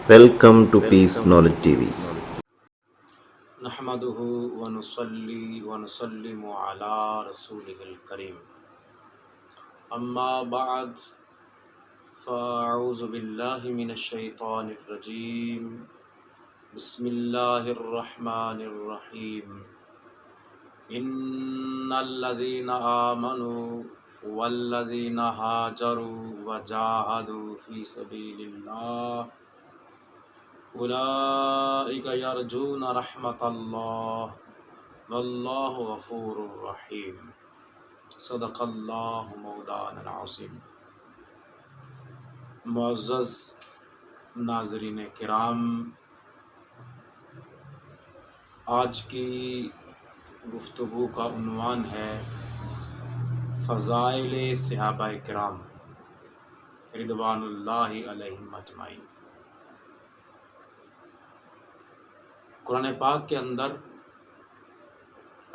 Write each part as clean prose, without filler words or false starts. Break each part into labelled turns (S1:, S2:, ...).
S1: Welcome to Peace Knowledge TV.
S2: نحمده ونصلي ونسلم على رسوله الكريم اما بعد فاعوذ بالله من الشيطان الرجيم بسم الله الرحمن الرحيم ان الذين آمنوا والذين هاجروا وجاهدوا في سبيل الله اولئک یرجون رحمت اللہ واللہ غفور رحیم صدق اللہ مولانا العظیم۔ معزز ناظرین کرام، آج کی گفتگو کا عنوان ہے فضائل صحابہ کرام رضوان اللہ علیہم اجمعین۔ قرآن پاک کے اندر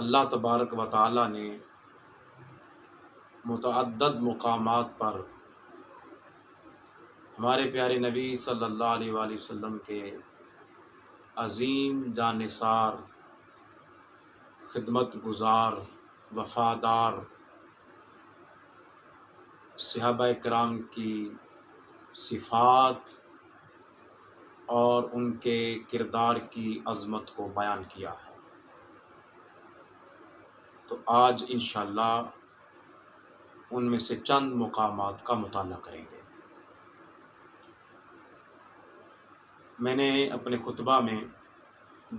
S2: اللہ تبارک و تعالی نے متعدد مقامات پر ہمارے پیارے نبی صلی اللہ علیہ وآلہ وسلم کے عظیم جانثار، خدمت گزار، وفادار صحابہ کرام کی صفات اور ان کے کردار کی عظمت کو بیان کیا ہے۔ تو آج انشاءاللہ ان میں سے چند مقامات کا مطالعہ کریں گے۔ میں نے اپنے خطبہ میں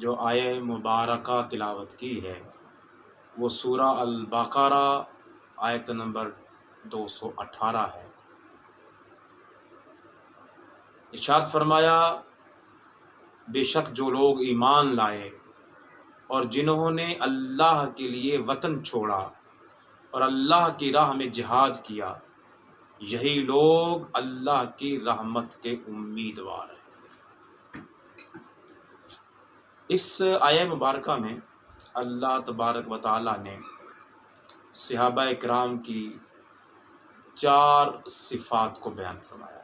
S2: جو آیہ مبارکہ تلاوت کی ہے وہ سورہ البقرہ آیت نمبر 218 ہے۔ ارشاد فرمایا، بے شک جو لوگ ایمان لائے اور جنہوں نے اللہ کے لیے وطن چھوڑا اور اللہ کی راہ میں جہاد کیا، یہی لوگ اللہ کی رحمت کے امیدوار ہیں۔ اس آیہ مبارکہ میں اللہ تبارک و تعالی نے صحابہ کرام کی 4 صفات کو بیان فرمایا ہے۔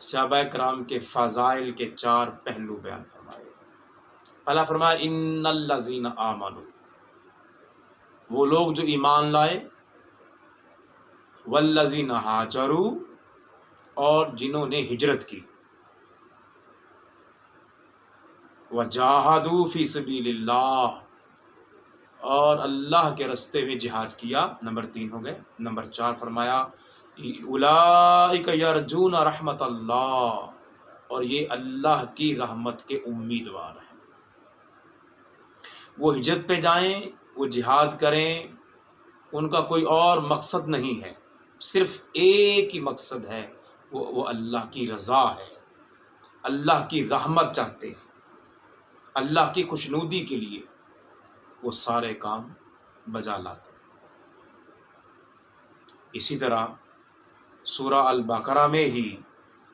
S2: صحابہ کرام کے فضائل کے 4 پہلو بیان فرمائے۔ پہلا فرمایا ان الذین آمنوا، وہ لوگ جو ایمان لائے، والذین ہاجروا، اور جنہوں نے ہجرت کی، وجاہدوا فی سبیل اللہ، اور اللہ کے راستے میں جہاد کیا۔ نمبر 3 ہو گئے۔ نمبر 4 فرمایا اولئک یرجون رحمت اللہ، اور یہ اللہ کی رحمت کے امیدوار ہیں۔ وہ ہجرت پہ جائیں، وہ جہاد کریں، ان کا کوئی اور مقصد نہیں ہے، صرف ایک ہی مقصد ہے، وہ اللہ کی رضا ہے، اللہ کی رحمت چاہتے ہیں، اللہ کی خوشنودی کے لیے وہ سارے کام بجا لاتے ہیں۔ اسی طرح سورہ البقرہ میں ہی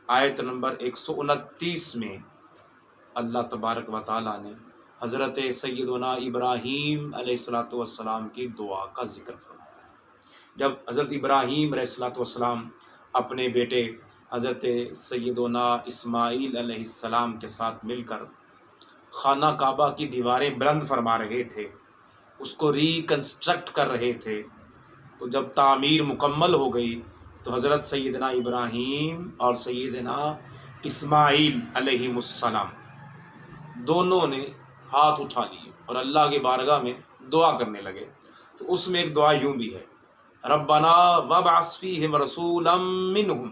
S2: آیت نمبر 129 میں اللہ تبارک و تعالی نے حضرت سیدنا ابراہیم علیہ السلام کی دعا کا ذکر فرمایا ہے۔ جب حضرت ابراہیم علیہ السلام اپنے بیٹے حضرت سیدنا اسماعیل علیہ السلام کے ساتھ مل کر خانہ کعبہ کی دیواریں بلند فرما رہے تھے، اس کو ریکنسٹرکٹ کر رہے تھے، تو جب تعمیر مکمل ہو گئی تو حضرت سیدنا ابراہیم اور سیدنا اسماعیل علیہ السلام دونوں نے ہاتھ اٹھا لیے اور اللہ کی بارگاہ میں دعا کرنے لگے۔ تو اس میں ایک دعا یوں بھی ہے، ربنا وابعث فیہم رسولا منہم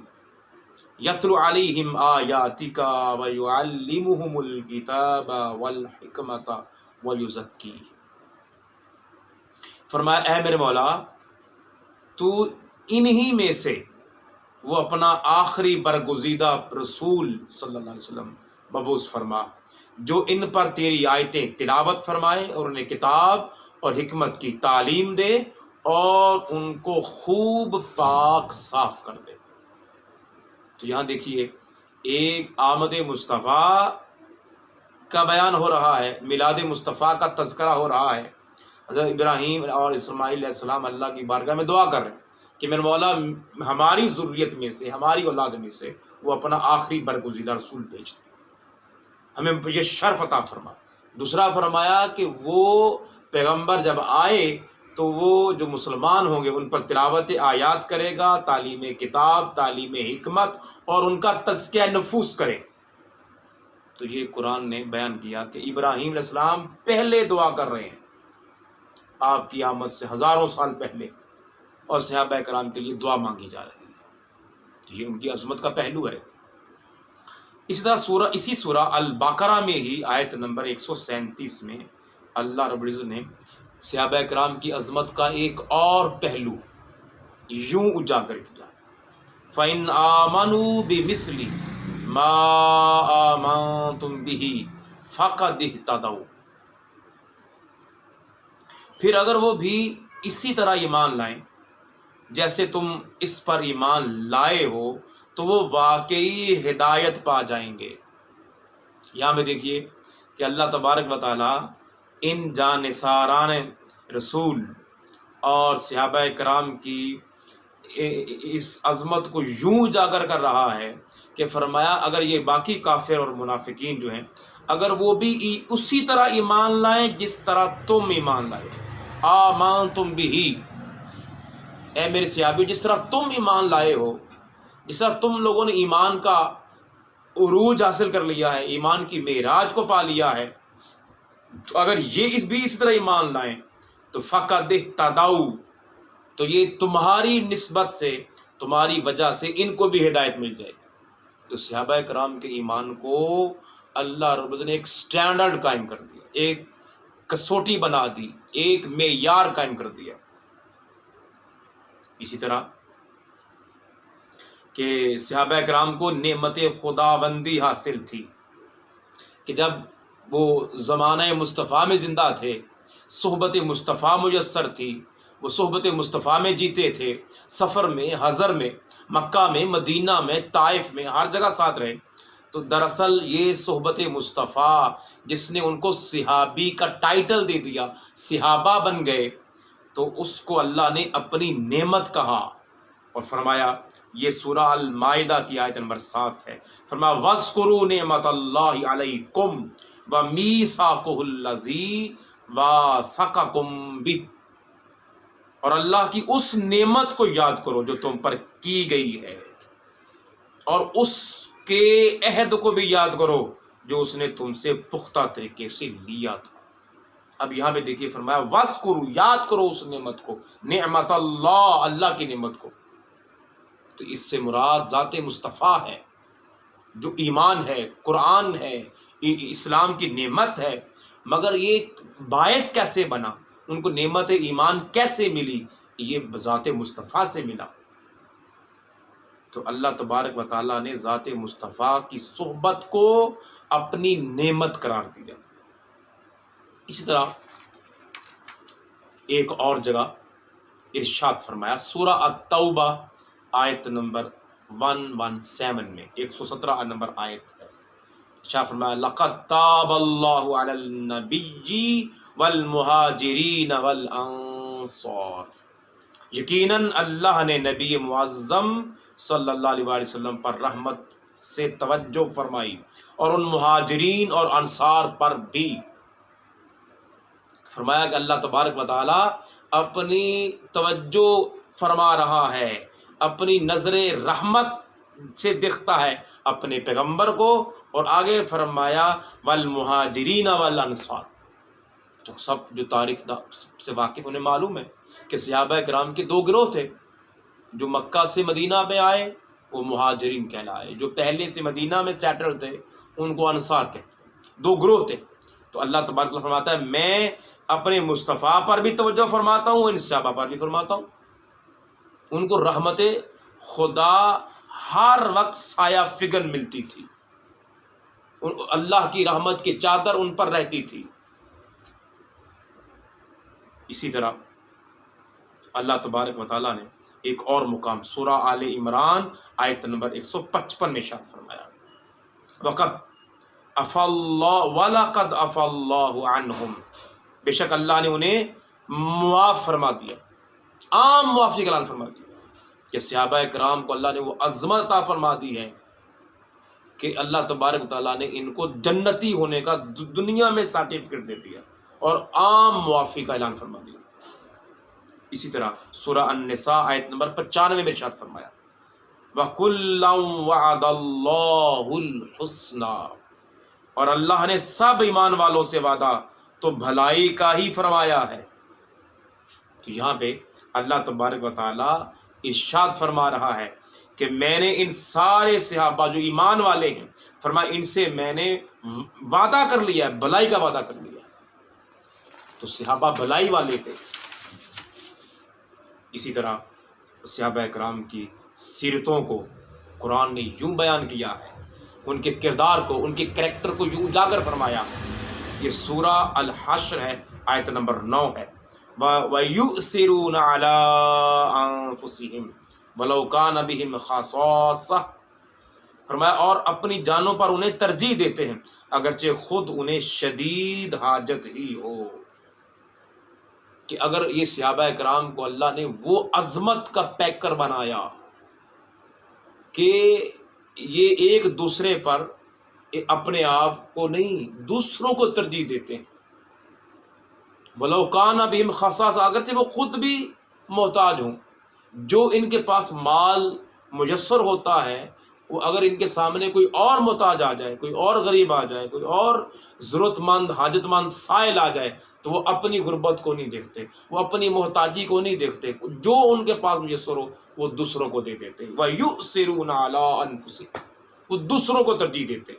S2: یتلو علیہم آیاتک ویعلمہم الکتاب والحکمت ویزکیہم۔ فرمایا اے میرے مولا، تو انہی میں سے وہ اپنا آخری برگزیدہ رسول صلی اللہ علیہ وسلم مبعوث فرما، جو ان پر تیری آیتیں تلاوت فرمائے اور انہیں کتاب اور حکمت کی تعلیم دے اور ان کو خوب پاک صاف کر دے۔ تو یہاں دیکھیے، ایک آمد مصطفیٰ کا بیان ہو رہا ہے، میلاد مصطفیٰ کا تذکرہ ہو رہا ہے۔ حضرت ابراہیم اور اسماعیل علیہ السلام اللہ کی بارگاہ میں دعا کر رہے ہیں، کہ میرے مولا ہماری ذریت میں سے، ہماری اولاد میں سے وہ اپنا آخری برگزیدہ رسول بھیج دے، ہمیں یہ شرف عطا فرما۔ دوسرا فرمایا کہ وہ پیغمبر جب آئے تو وہ جو مسلمان ہوں گے ان پر تلاوت آیات کرے گا، تعلیم کتاب، تعلیم حکمت اور ان کا تزکیہ نفوس کرے۔ تو یہ قرآن نے بیان کیا کہ ابراہیم علیہ السلام پہلے دعا کر رہے ہیں آپ کی آمد سے ہزاروں سال پہلے، اور صحابہ کرام کے لیے دعا مانگی جا رہی ہے۔ تو یہ ان کی عظمت کا پہلو ہے۔ اسی طرح اسی سورہ البقرہ میں ہی آیت نمبر 137 میں اللہ رب العزت نے صحابہ کرام کی عظمت کا ایک اور پہلو یوں اجاگر کیا، فَإِنْ آمَنُوا بِمِثْلِ مَا آمَنْتُمْ بِهِ فَقَدِ اهْتَدَوْا۔ پھر اگر وہ بھی اسی طرح ایمان لائیں جیسے تم اس پر ایمان لائے ہو تو وہ واقعی ہدایت پا جائیں گے۔ یہاں میں دیکھیے کہ اللہ تبارک و تعالیٰ ان جانثاران رسول اور صحابہ کرام کی اس عظمت کو یوں اجاگر کر رہا ہے کہ فرمایا اگر یہ باقی کافر اور منافقین جو ہیں اگر وہ بھی اسی طرح ایمان لائیں جس طرح تم ایمان لائے، آمنتم بھی، اے میرے صحابی جس طرح تم ایمان لائے ہو، جس طرح تم لوگوں نے ایمان کا عروج حاصل کر لیا ہے، ایمان کی معراج کو پا لیا ہے، تو اگر یہ بھی اسی طرح ایمان لائیں تو فقد اہتدوا، تو یہ تمہاری نسبت سے، تمہاری وجہ سے ان کو بھی ہدایت مل جائے گی۔ تو صحابہ کرام کے ایمان کو اللہ رب العزت نے ایک سٹینڈرڈ قائم کر دیا، ایک کسوٹی بنا دی، ایک معیار قائم کر دیا۔ اسی طرح کہ صحابہ کرام کو نعمت خداوندی حاصل تھی کہ جب وہ زمانہ مصطفیٰ میں زندہ تھے، صحبت مصطفیٰ میسر تھی، وہ صحبت مصطفیٰ میں جیتے تھے، سفر میں، حضر میں، مکہ میں، مدینہ میں، طائف میں، ہر جگہ ساتھ رہے۔ تو دراصل یہ صحبت مصطفیٰ جس نے ان کو صحابی کا ٹائٹل دے دیا، صحابہ بن گئے، تو اس کو اللہ نے اپنی نعمت کہا اور فرمایا، یہ سورہ المائدہ کی آیت نمبر 7 ہے، فرمایا وَاذْكُرُوا نِعْمَةَ اللَّهِ عَلَيْكُمْ وَمِيثَاقَهُ الَّذِي وَاثَقَكُمْ بِهِ، اور اللہ کی اس نعمت کو یاد کرو جو تم پر کی گئی ہے، اور اس کے عہد کو بھی یاد کرو جو اس نے تم سے پختہ طریقے سے لیا تھا۔ اب یہاں پہ دیکھیے فرمایا وَاذْكُرُوا، یاد کرو اس نعمت کو، نعمت اللہ کی نعمت کو۔ تو اس سے مراد ذات مصطفیٰ ہے، جو ایمان ہے، قرآن ہے، اسلام کی نعمت ہے، مگر یہ باعث کیسے بنا، ان کو نعمت ایمان کیسے ملی، یہ ذات مصطفیٰ سے ملا۔ تو اللہ تبارک و تعالیٰ نے ذات مصطفیٰ کی صحبت کو اپنی نعمت قرار دیا۔ اسی طرح ایک اور جگہ ارشاد فرمایا سورہ التوبہ آیت نمبر 117 میں، 117 نمبر آیت ہے، ارشاد فرمایا لَقَدْ تَابَ اللَّهُ عَلَى النَّبِيِّ وَالْمُهَاجِرِينَ وَالْأَنصَارِ، یقیناً اللہ نے نبی معظم صلی اللہ علیہ وآلہ وسلم پر رحمت سے توجہ فرمائی اور ان مہاجرین اور انصار پر بھی۔ فرمایا کہ اللہ تبارک و تعالیٰ اپنی توجہ فرما رہا ہے، اپنی نظر رحمت سے دیکھتا ہے اپنے پیغمبر کو، اور آگے فرمایا والمہاجرین والانصار۔ تو سب جو تاریخ سے واقف انہیں معلوم ہے کہ صحابہ کرام کے دو گروہ تھے، جو مکہ سے مدینہ میں آئے وہ مہاجرین کہلائے، جو پہلے سے مدینہ میں سیٹل تھے ان کو انصار کہتے ہیں، دو گروہ تھے۔ تو اللہ تبارک و تعالیٰ فرماتا ہے میں اپنے مصطفیٰ پر بھی توجہ فرماتا ہوں، ان صحابہ پر بھی فرماتا ہوں، ان کو رحمت خدا ہر وقت سایہ فگن ملتی تھی، اللہ کی رحمت کی چادر ان پر رہتی تھی۔ اسی طرح اللہ تبارک و تعالیٰ نے ایک اور مقام سورہ آل عمران آیت نمبر 155 میں ارشاد فرمایا وَلَقَدْ عَفَا اللَّهُ عَنْهُمْ، بے شک اللہ نے انہیں معاف فرما دیا، عام معافی کا اعلان فرما دیا۔ کہ صحابہ کرام کو اللہ نے وہ عظمت عطا فرما دی ہے کہ اللہ تبارک و تعالیٰ نے ان کو جنتی ہونے کا دنیا میں سرٹیفکیٹ دے دیا اور عام معافی کا اعلان فرما دیا۔ اسی طرح سورہ النساء آیت نمبر 95 میں ارشاد فرمایا وَكُلًّا وَعَدَ اللَّهُ الْحُسْنَى، اور اللہ نے سب ایمان والوں سے وعدہ تو بھلائی کا ہی فرمایا ہے۔ تو یہاں پہ اللہ تبارک و تعالیٰ ارشاد فرما رہا ہے کہ میں نے ان سارے صحابہ جو ایمان والے ہیں، فرمایا ان سے میں نے وعدہ کر لیا ہے، بھلائی کا وعدہ کر لیا ہے۔ تو صحابہ بھلائی والے تھے۔ اسی طرح صحابہ کرام کی سیرتوں کو قرآن نے یوں بیان کیا ہے، ان کے کردار کو، ان کے کریکٹر کو یوں اجاگر فرمایا۔ یہ سورہ الحشر ہے، آیت نمبر 9 ہے۔ وَيُؤْثِرُونَ عَلَىٰ أَنفُسِهِمْ وَلَوْ كَانَ بِهِمْ خَصَاصَةٌ، فرمایا اور اپنی جانوں پر انہیں ترجیح دیتے ہیں اگرچہ خود انہیں شدید حاجت ہی ہو۔ کہ اگر یہ صحابہ کرام کو اللہ نے وہ عظمت کا پیکر بنایا کہ یہ ایک دوسرے پر اپنے آپ کو نہیں، دوسروں کو ترجیح دیتے ہیں۔ وَلَوْ كَانَ بِهِمْ خَصَاصَةٌ، اگرچہ وہ خود بھی محتاج ہوں، جو ان کے پاس مال میسر ہوتا ہے، وہ اگر ان کے سامنے کوئی اور محتاج آ جائے، کوئی اور غریب آ جائے، کوئی اور ضرورت مند حاجت مند سائل آ جائے، تو وہ اپنی غربت کو نہیں دیکھتے، وہ اپنی محتاجی کو نہیں دیکھتے، جو ان کے پاس میسر ہو وہ دوسروں کو دے دیتے۔ وَيُؤْثِرُونَ عَلَىٰ أَنفُسِهِمْ، وہ دوسروں کو ترجیح دیتے۔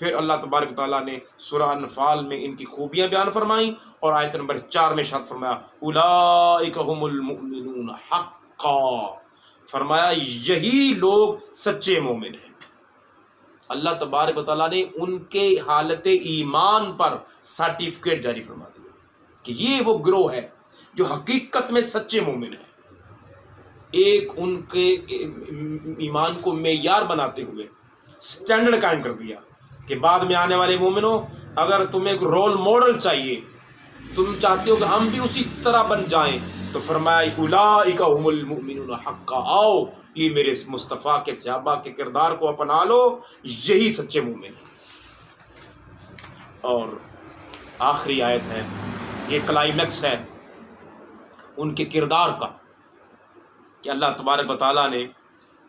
S2: پھر اللہ تبارک تعالیٰ نے سورہ انفال میں ان کی خوبیاں بیان فرمائیں اور آیت نمبر 4 میں ارشاد فرمایا اولئک هم المؤمنون حقا، فرمایا یہی لوگ سچے مومن ہیں۔ اللہ تبارک و تعالیٰ نے ان کے حالت ایمان پر سرٹیفکیٹ جاری فرما دیا کہ یہ وہ گروہ ہے جو حقیقت میں سچے مومن ہیں۔ ایک ان کے ایمان کو معیار بناتے ہوئے سٹینڈرڈ قائم کر دیا کہ بعد میں آنے والے مومنوں، اگر تمہیں ایک رول ماڈل چاہیے، تم چاہتے ہو کہ ہم بھی اسی طرح بن جائیں، تو فرمایا اولئک هم المؤمنون حقا، آؤ یہ میرے مصطفیٰ کے صحابہ کے کردار کو اپنا لو، یہی سچے مومن ہیں۔ اور آخری آیت ہے، یہ کلائمیکس ہے ان کے کردار کا، کہ اللہ تبارک و تعالیٰ نے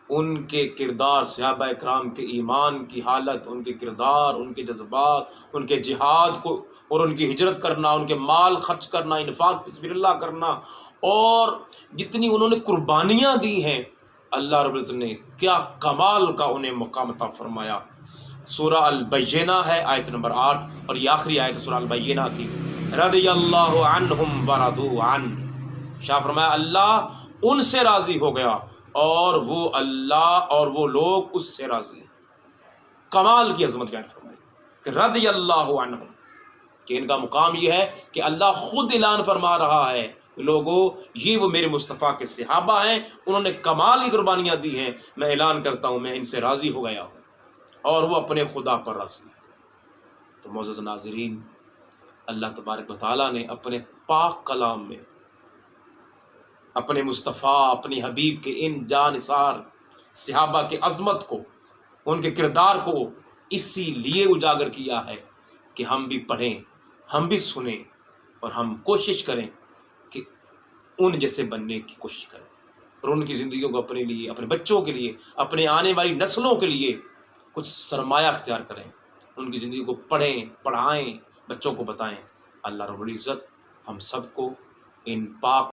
S2: ان کے کردار، صحابہ اکرام کے ایمان کی حالت، ان کے کردار، ان کے جذبات، ان کے جہاد کو اور ان کی ہجرت کرنا، ان کے مال خرچ کرنا، انفاق فی سبیل اللہ کرنا، اور جتنی انہوں نے قربانیاں دی ہیں، اللہ رب العزت نے کیا کمال کا انہیں مقام عطا فرمایا۔ سورہ البینہ ہے، آیت نمبر 8، اور یہ آخری آیت سورہ البینہ کی، رضی اللہ عنہم ورضوا عنہ، شاہ فرمایا اللہ ان سے راضی ہو گیا اور وہ اللہ اور وہ لوگ اس سے راضی ہیں۔ کمال کی عظمت بیان فرمائی کہ رضی اللہ عنہم، کہ ان کا مقام یہ ہے کہ اللہ خود اعلان فرما رہا ہے لوگوں یہ وہ میرے مصطفیٰ کے صحابہ ہیں، انہوں نے کمال کی قربانیاں دی ہیں، میں اعلان کرتا ہوں میں ان سے راضی ہو گیا ہوں اور وہ اپنے خدا پر راضی ہیں۔ تو معزز ناظرین، اللہ تبارک و تعالیٰ نے اپنے پاک کلام میں اپنے مصطفیٰ، اپنی حبیب کے ان جانثار صحابہ کے عظمت کو، ان کے کردار کو اسی لیے اجاگر کیا ہے کہ ہم بھی پڑھیں، ہم بھی سنیں اور ہم کوشش کریں کہ ان جیسے بننے کی کوشش کریں اور ان کی زندگیوں کو اپنے لیے، اپنے بچوں کے لیے، اپنے آنے والی نسلوں کے لیے کچھ سرمایہ اختیار کریں، ان کی زندگی کو پڑھیں، پڑھائیں، بچوں کو بتائیں۔ اللہ رب العزت ہم سب کو ان پاک